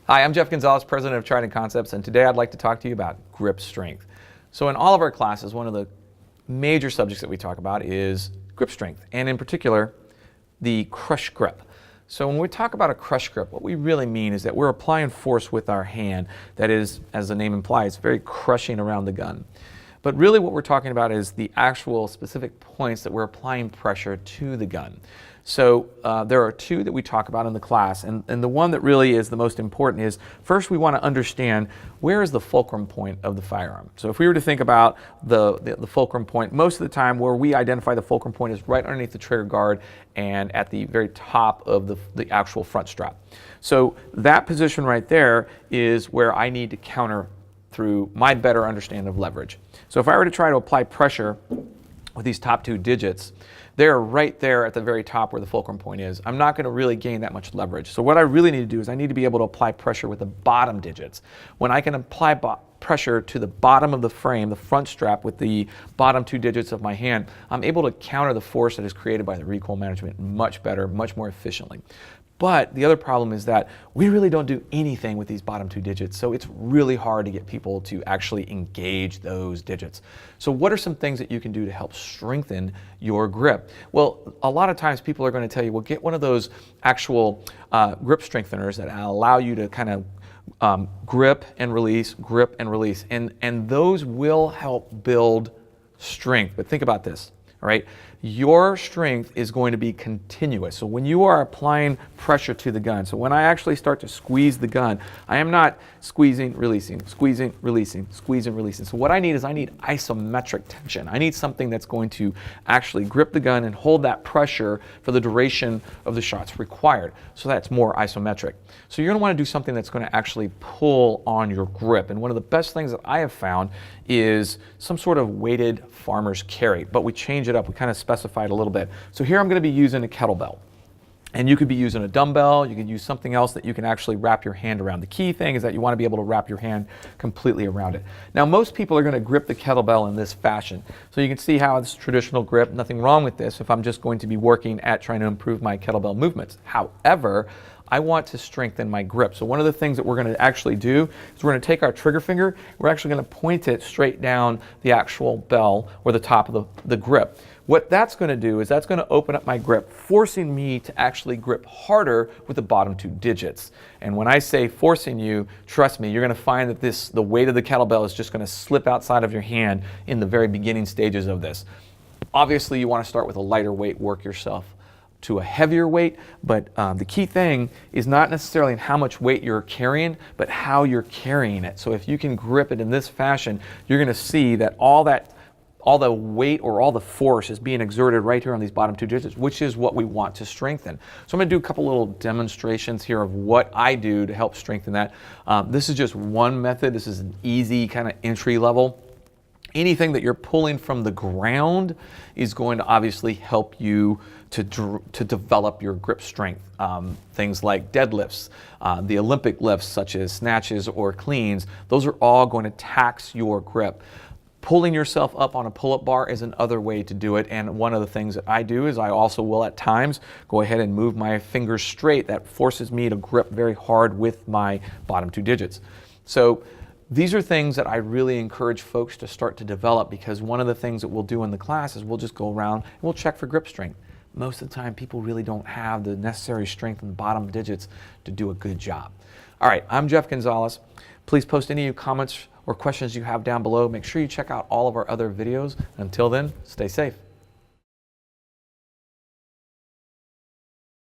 Hi, I'm Jeff Gonzalez, president of Trident Concepts, and today I'd like to talk to you about grip strength. So in all of our classes, one of the major subjects that we talk about is grip strength, and in particular, the crush grip. So when we talk about a crush grip, what we really mean is that we're applying force with our hand that is, as the name implies, very crushing around the gun. But really what we're talking about is the actual specific points that we're applying pressure to the gun. So there are two that we talk about in the class, and the one that really is the most important is, first we want to understand where is the fulcrum point of the firearm. So if we were to think about the fulcrum point, most of the time where we identify the fulcrum point is right underneath the trigger guard and at the very top of the actual front strap. So that position right there is where I need to counter through my better understanding of leverage. So if I were to try to apply pressure with these top two digits, they're right there at the very top where the fulcrum point is. I'm not going to really gain that much leverage. So what I really need to do is I need to be able to apply pressure with the bottom digits. When I can apply pressure to the bottom of the frame, the front strap, with the bottom two digits of my hand, I'm able to counter the force that is created by the recoil management much better, much more efficiently. But the other problem is that we really don't do anything with these bottom two digits, so it's really hard to get people to actually engage those digits. So what are some things that you can do to help strengthen your grip? Well, a lot of times people are going to tell you, well, get one of those actual grip strengtheners that allow you to kind of grip and release, and those will help build strength. But think about this. All right, your strength is going to be continuous. So when you are applying pressure to the gun, so when I actually start to squeeze the gun, I am not squeezing, releasing, squeezing, releasing, squeezing, releasing. So what I need is I need isometric tension. I need something that's going to actually grip the gun and hold that pressure for the duration of the shots required. So that's more isometric. So you're going to want to do something that's going to actually pull on your grip. And one of the best things that I have found is some sort of weighted farmer's carry, but we change it up. We kind of specify it a little bit. So here I'm going to be using a kettlebell. And you could be using a dumbbell, you could use something else that you can actually wrap your hand around. The key thing is that you want to be able to wrap your hand completely around it. Now most people are going to grip the kettlebell in this fashion. So you can see how it's traditional grip, nothing wrong with this if I'm just going to be working at trying to improve my kettlebell movements. However, I want to strengthen my grip. So one of the things that we're going to actually do is we're going to take our trigger finger, we're actually going to point it straight down the actual bell or the top of the grip. What that's going to do is that's going to open up my grip, forcing me to actually grip harder with the bottom two digits. And when I say forcing you, trust me, you're going to find that the weight of the kettlebell is just going to slip outside of your hand in the very beginning stages of this. Obviously, you want to start with a lighter weight, work yourself to a heavier weight, but the key thing is not necessarily in how much weight you're carrying, but how you're carrying it. So if you can grip it in this fashion, you're going to see that all the weight or all the force is being exerted right here on these bottom two digits, which is what we want to strengthen. So I'm going to do a couple little demonstrations here of what I do to help strengthen that. This is just one method. This is an easy kind of entry level. Anything that you're pulling from the ground is going to obviously help you to develop your grip strength. Things like deadlifts, the Olympic lifts such as snatches or cleans, those are all going to tax your grip. Pulling yourself up on a pull-up bar is another way to do it, and one of the things that I do is I also will at times go ahead and move my fingers straight. That forces me to grip very hard with my bottom two digits. So these are things that I really encourage folks to start to develop, because one of the things that we'll do in the class is we'll just go around and we'll check for grip strength. Most of the time people really don't have the necessary strength in the bottom digits to do a good job. All right, I'm Jeff Gonzalez. Please post any of your comments or questions you have down below. Make sure you check out all of our other videos. Until then, stay safe.